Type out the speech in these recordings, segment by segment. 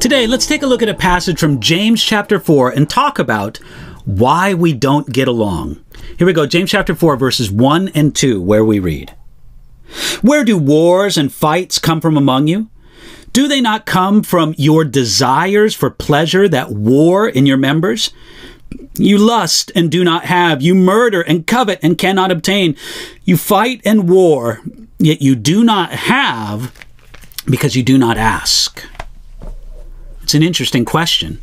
Today, let's take a look at a passage from James chapter 4 and talk about why we don't get along. Here we go, James chapter 4, verses 1 and 2, where we read, "Where do wars and fights come from among you? Do they not come from your desires for pleasure that war in your members? You lust and do not have. You murder and covet and cannot obtain. You fight and war, yet you do not have because you do not ask." It's an interesting question.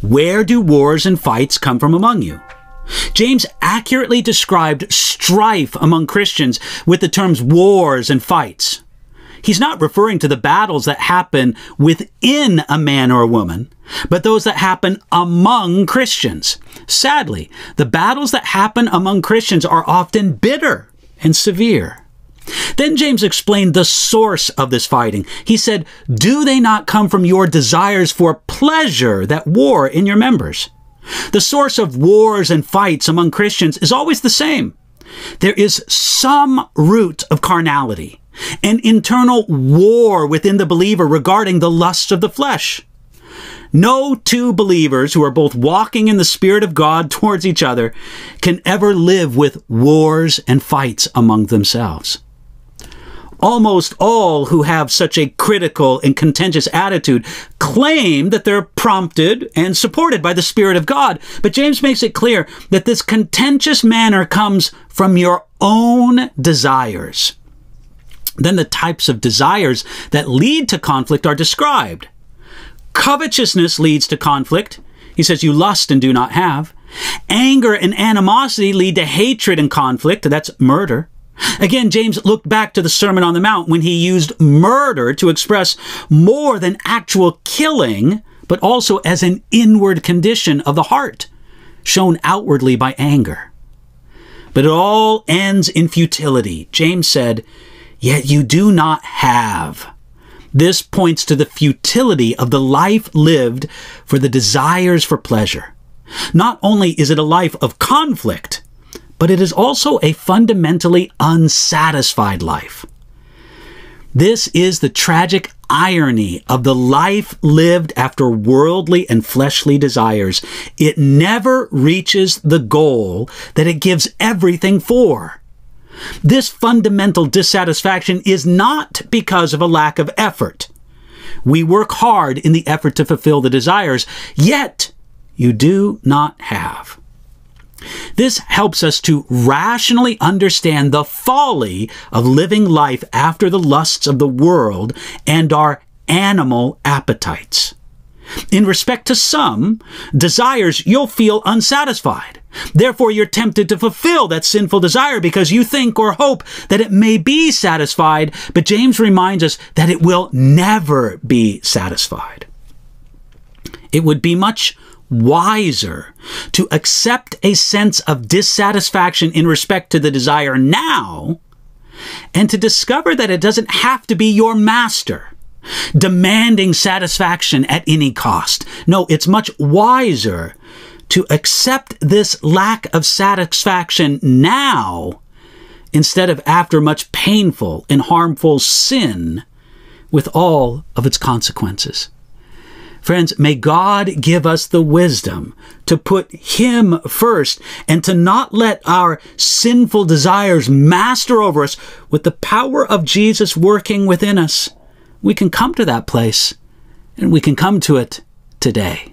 Where do wars and fights come from among you? James accurately described strife among Christians with the terms wars and fights. He's not referring to the battles that happen within a man or a woman, but those that happen among Christians. Sadly, the battles that happen among Christians are often bitter and severe. Then James explained the source of this fighting. He said, "Do they not come from your desires for pleasure that war in your members?" The source of wars and fights among Christians is always the same. There is some root of carnality, an internal war within the believer regarding the lusts of the flesh. No two believers who are both walking in the Spirit of God towards each other can ever live with wars and fights among themselves. Almost all who have such a critical and contentious attitude claim that they're prompted and supported by the Spirit of God. But James makes it clear that this contentious manner comes from your own desires. Then the types of desires that lead to conflict are described. Covetousness leads to conflict. He says, you lust and do not have. Anger and animosity lead to hatred and conflict. That's murder. Again, James looked back to the Sermon on the Mount when he used murder to express more than actual killing, but also as an inward condition of the heart, shown outwardly by anger. But it all ends in futility. James said, "Yet you do not have." This points to the futility of the life lived for the desires for pleasure. Not only is it a life of conflict, but it is also a fundamentally unsatisfied life. This is the tragic irony of the life lived after worldly and fleshly desires. It never reaches the goal that it gives everything for. This fundamental dissatisfaction is not because of a lack of effort. We work hard in the effort to fulfill the desires, yet you do not have. This helps us to rationally understand the folly of living life after the lusts of the world and our animal appetites. In respect to some desires, you'll feel unsatisfied. Therefore, you're tempted to fulfill that sinful desire because you think or hope that it may be satisfied, but James reminds us that it will never be satisfied. It would be much wiser to accept a sense of dissatisfaction in respect to the desire now and to discover that it doesn't have to be your master, demanding satisfaction at any cost. No, it's much wiser to accept this lack of satisfaction now instead of after much painful and harmful sin with all of its consequences. Friends, may God give us the wisdom to put Him first and to not let our sinful desires master over us. With the power of Jesus working within us, we can come to that place, and we can come to it today.